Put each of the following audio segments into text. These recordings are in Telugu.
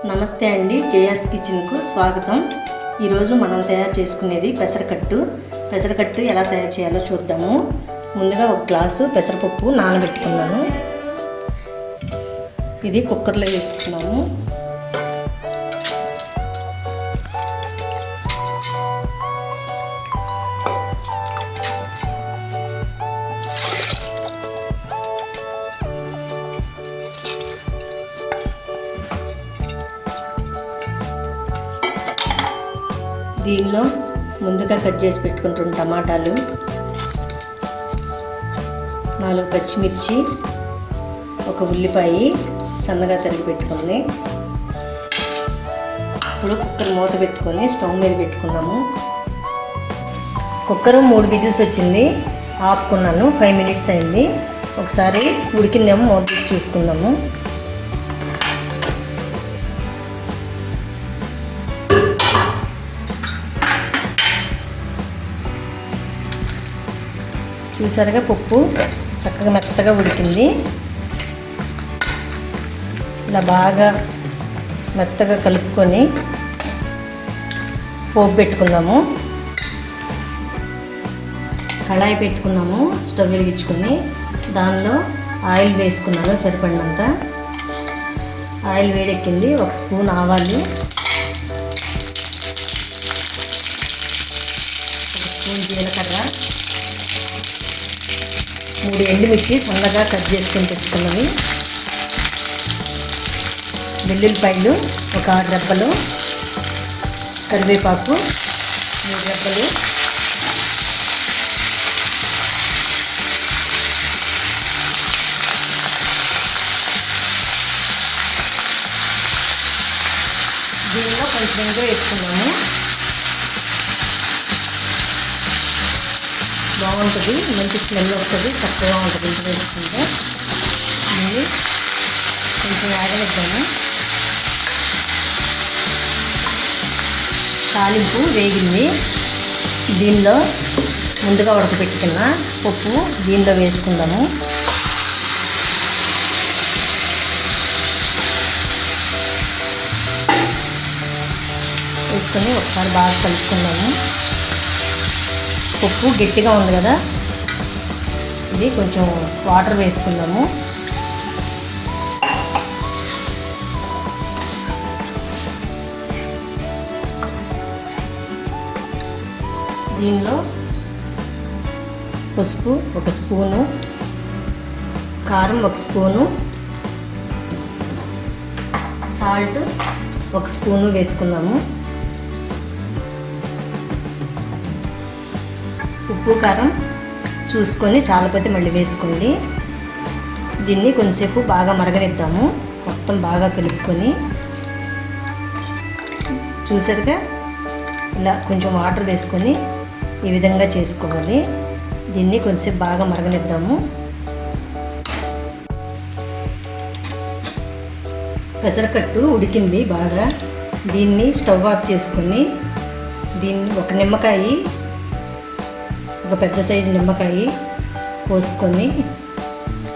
నమస్తే అండి, జయాస్ కిచెన్కు స్వాగతం. ఈరోజు మనం తయారు చేసుకునేది పెసరకట్టు. పెసరకట్టు ఎలా తయారు చేయాలో చూద్దాము. ముందుగా ఒక గ్లాసు పెసరపప్పు నానబెట్టుకున్నాను. ఇది కుక్కర్లో వేసుకున్నాము. దీనిలో ముందుగా కట్ చేసి పెట్టుకున్న 2 టమాటాలు, 4 పచ్చిమిర్చి, ఒక ఉల్లిపాయ సన్నగా తరిగి పెట్టుకుంది. ఇప్పుడు కుక్కర్ మూత పెట్టుకొని స్టవ్ మీద పెట్టుకున్నాము. కుక్కర్ 3 విజిల్స్ వచ్చింది, ఆపుకున్నాను. 5 మినిట్స్ అయింది. ఒకసారి ఉడికిందేమో మూత చూసుకుందాము. చూసారుగా పప్పు చక్కగా మెత్తగా ఉడికింది. ఇలా బాగా మెత్తగా కలుపుకొని పోపు పెట్టుకుందాము. కళాయి పెట్టుకున్నాము. స్టవ్ వెలిగించుకొని దానిలో ఆయిల్ వేసుకున్నాను సరిపడినంత. ఆయిల్ వేడెక్కింది. 1 స్పూన్ ఆవాలు, 1 స్పూన్ జీలకర్ర, 3 ఎండుమిర్చి సన్నగా కట్ చేసుకొని పెట్టుకున్నవి, వెల్లుల్లిపాయలు ఒక 6 రెబ్బలు, కరివేపాకు 3 రెబ్బలు, దీనిలో కొంచెం ఇంగువ వేసుకున్నాము. బాగుంటుంది, మంచి స్మెల్ వస్తుంది, చక్కగా ఉంటుంది ఇంటి వేసుకుంటే. దీన్ని కొంచెం ఆగనిద్దాము. తాలింపు వేగింది. దీనిలో ముందుగా ఉడకపెట్టుకున్న పప్పు దీనిలో వేసుకుందాము. వేసుకొని ఒకసారి బాగా కలుపుకుందాము. పప్పు గట్టిగా ఉంది కదా, ఇది కొంచెం వాటర్ వేసుకుందాము. దీనిలో పసుపు 1 స్పూను, కారం 1 స్పూను, సాల్ట్ 1 స్పూను వేసుకున్నాము. ఉప్పు కారం చూసుకొని చాలపోతే మళ్ళీ వేసుకోండి. దీన్ని కొంచెంసేపు బాగా మరగనిద్దాము. మొత్తం బాగా కలుపుకొని చూసారుగా ఇలా కొంచెం వాటర్ వేసుకొని ఈ విధంగా చేసుకోవాలి. దీన్ని కొంచెంసేపు బాగా మరగనిద్దాము. పెసరకట్టు ఉడికింది బాగా. దీన్ని స్టవ్ ఆఫ్ చేసుకొని దీన్ని ఒక నిమ్మకాయ, ఒక పెద్ద సైజు నిమ్మకాయ పోసుకొని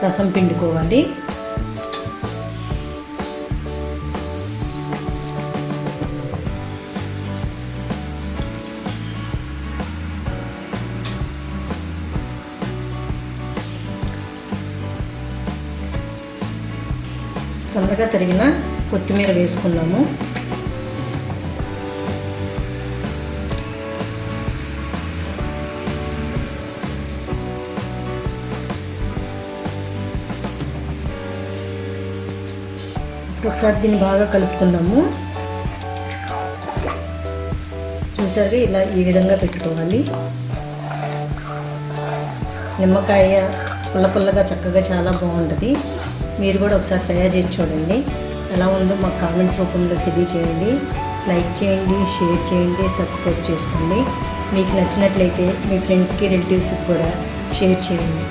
రసం పిండుకోవాలి. సన్నగా తరిగిన కొత్తిమీర వేసుకుందాము. ఒకసారి దీన్ని బాగా కలుపుకుందాము. చూసారుగా ఇలా ఈ విధంగా పెట్టుకోవాలి. నిమ్మకాయ పుల్ల పుల్లగా చక్కగా చాలా బాగుంటుంది. మీరు కూడా ఒకసారి తయారు చేసి చూడండి. ఎలా ఉందో మాకు కామెంట్స్ రూపంలో తెలియచేయండి. లైక్ చేయండి, షేర్ చేయండి, సబ్స్క్రైబ్ చేసుకోండి. మీకు నచ్చినట్లయితే మీ ఫ్రెండ్స్కి రిలేటివ్స్కి కూడా షేర్ చేయండి.